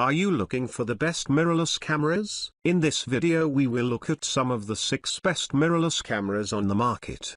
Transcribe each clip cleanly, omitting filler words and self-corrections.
Are you looking for the best mirrorless cameras? In this video we will look at some of the 6 best mirrorless cameras on the market.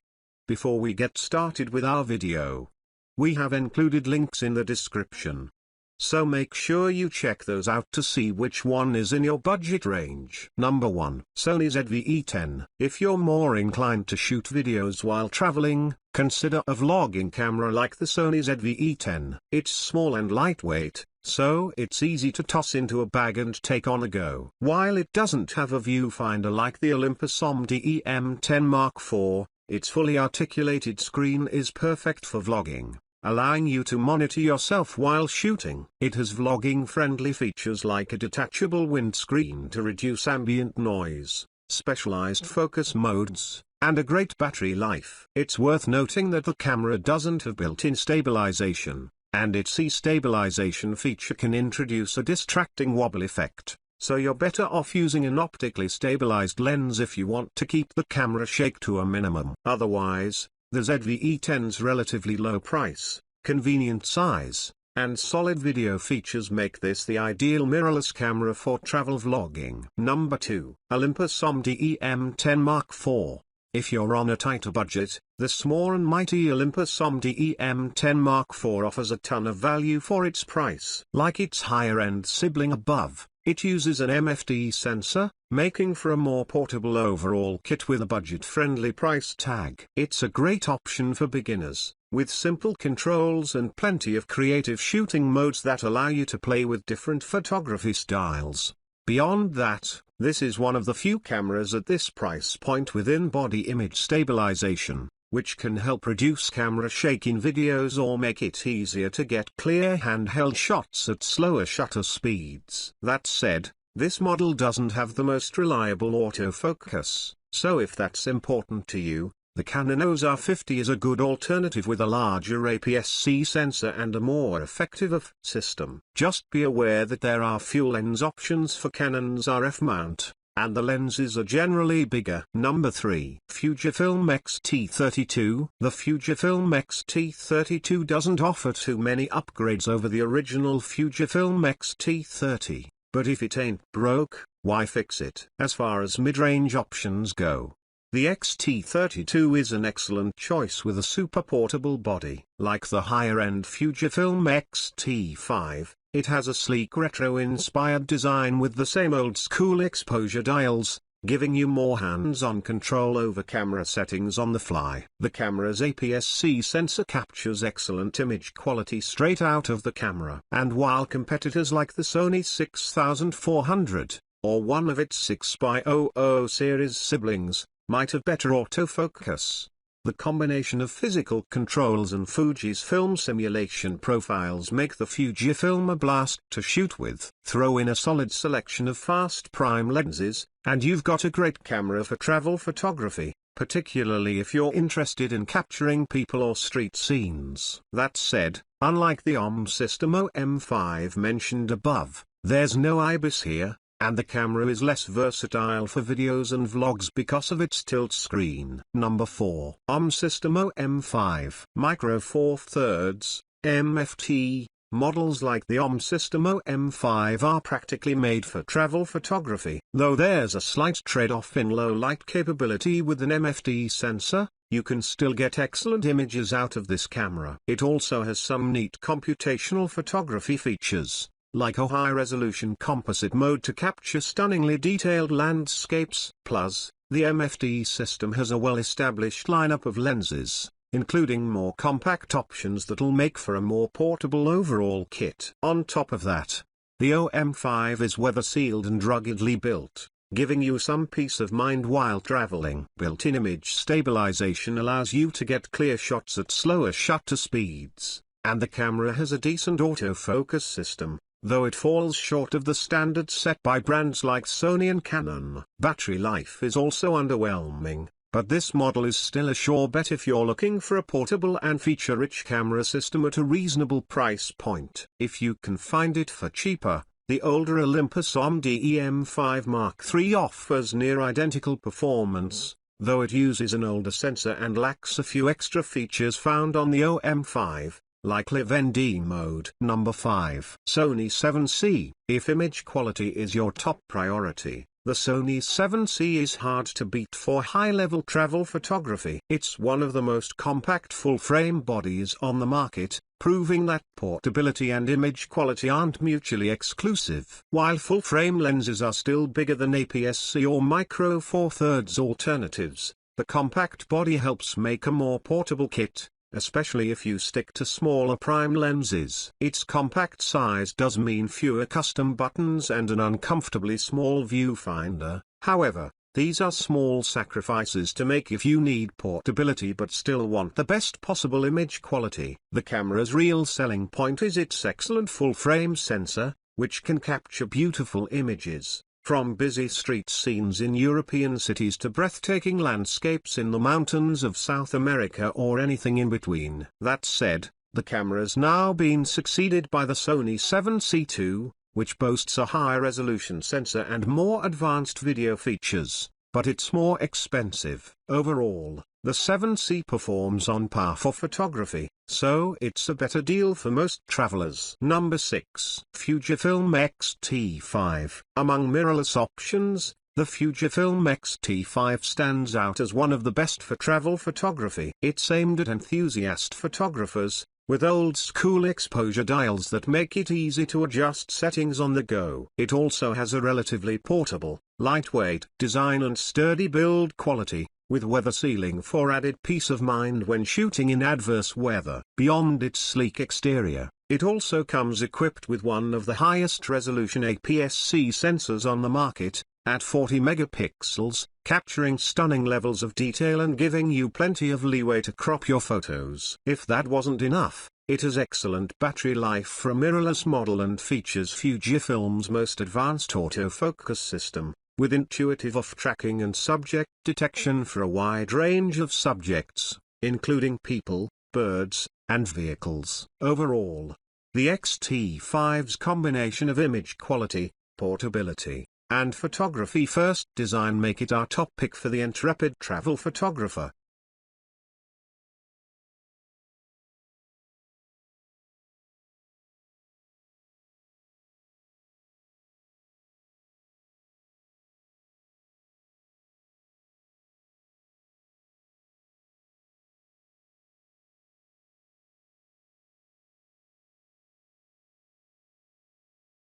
Before we get started with our video, we have included links in the description. So make sure you check those out to see which one is in your budget range. Number 1. Sony ZV-E10. If you're more inclined to shoot videos while traveling, consider a vlogging camera like the Sony ZV-E10. It's small and lightweight, so it's easy to toss into a bag and take on a go. While it doesn't have a viewfinder like the Olympus ZV-E10 Mark IV, its fully articulated screen is perfect for vlogging, allowing you to monitor yourself while shooting. It has vlogging-friendly features like a detachable windscreen to reduce ambient noise, specialized focus modes, and a great battery life. It's worth noting that the camera doesn't have built-in stabilization, and its e-stabilization feature can introduce a distracting wobble effect, so you're better off using an optically stabilized lens if you want to keep the camera shake to a minimum. Otherwise, the ZV-E10's relatively low price, convenient size, and solid video features make this the ideal mirrorless camera for travel vlogging. Number 2. Olympus ZV-E10 Mark IV. If you're on a tighter budget, the small and mighty Olympus ZV-E10 Mark IV offers a ton of value for its price. Like its higher-end sibling above, it uses an MFD sensor, making for a more portable overall kit with a budget-friendly price tag. It's a great option for beginners, with simple controls and plenty of creative shooting modes that allow you to play with different photography styles. Beyond that, this is one of the few cameras at this price point with in-body image stabilization, which can help reduce camera shake in videos or make it easier to get clear handheld shots at slower shutter speeds. That said, this model doesn't have the most reliable autofocus, so if that's important to you, the Canon OZR 50 is a good alternative with a larger APS-C sensor and a more effective AF system. Just be aware that there are few lens options for Canon's RF mount, and the lenses are generally bigger. Number 3. Fujifilm X-T32. The Fujifilm X-T32 doesn't offer too many upgrades over the original Fujifilm X-T30, but if it ain't broke, why fix it? As far as mid-range options go, the X-T32 is an excellent choice with a super portable body. Like the higher-end Fujifilm X-T5, it has a sleek retro-inspired design with the same old-school exposure dials, giving you more hands-on control over camera settings on the fly. The camera's APS-C sensor captures excellent image quality straight out of the camera. And while competitors like the Sony 6400, or one of its 6x00 series siblings, might have better autofocus, the combination of physical controls and Fuji's film simulation profiles make the Fujifilm a blast to shoot with. Throw in a solid selection of fast prime lenses, and you've got a great camera for travel photography, particularly if you're interested in capturing people or street scenes. That said, unlike the System M5 mentioned above, there's no IBIS here, and the camera is less versatile for videos and vlogs because of its tilt screen. Number 4. System M5 Micro Four Thirds, MFT. Models like the System M5 are practically made for travel photography. Though there's a slight trade-off in low light capability with an MFD sensor, you can still get excellent images out of this camera. It also has some neat computational photography features, like a high-resolution composite mode to capture stunningly detailed landscapes. Plus, the MFD system has a well-established lineup of lenses, including more compact options that'll make for a more portable overall kit. On top of that, the M5 is weather-sealed and ruggedly built, giving you some peace of mind while traveling. Built-in image stabilization allows you to get clear shots at slower shutter speeds, and the camera has a decent autofocus system, though it falls short of the standards set by brands like Sony and Canon. Battery life is also underwhelming, but this model is still a sure bet if you're looking for a portable and feature-rich camera system at a reasonable price point. If you can find it for cheaper, the older Olympus ZV-E10 Mark III offers near-identical performance, though it uses an older sensor and lacks a few extra features found on the M5. like Live ND mode. Number 5. Sony 7C. If image quality is your top priority, the Sony 7C is hard to beat for high-level travel photography. It's one of the most compact full-frame bodies on the market, proving that portability and image quality aren't mutually exclusive. While full-frame lenses are still bigger than APS-C or Micro Four Thirds alternatives, the compact body helps make a more portable kit, especially if you stick to smaller prime lenses. Its compact size does mean fewer custom buttons and an uncomfortably small viewfinder. However, these are small sacrifices to make if you need portability but still want the best possible image quality. The camera's real selling point is its excellent full-frame sensor, which can capture beautiful images, from busy street scenes in European cities to breathtaking landscapes in the mountains of South America or anything in between. That said, the camera's now been succeeded by the Sony 7C II, which boasts a high-resolution sensor and more advanced video features, but it's more expensive. Overall, the 7C performs on par for photography, so it's a better deal for most travelers. Number 6. Fujifilm X-T5. Among mirrorless options, the Fujifilm X-T5 stands out as one of the best for travel photography. It's aimed at enthusiast photographers, with old-school exposure dials that make it easy to adjust settings on the go. It also has a relatively portable, lightweight design and sturdy build quality, with weather sealing for added peace of mind when shooting in adverse weather. Beyond its sleek exterior, it also comes equipped with one of the highest resolution APS-C sensors on the market, at 40 megapixels, capturing stunning levels of detail and giving you plenty of leeway to crop your photos. If that wasn't enough, it has excellent battery life for a mirrorless model and features Fujifilm's most advanced autofocus system, with intuitive off-tracking and subject detection for a wide range of subjects, including people, birds, and vehicles. Overall, the X-T5's combination of image quality, portability, and photography-first design make it our top pick for the intrepid travel photographer.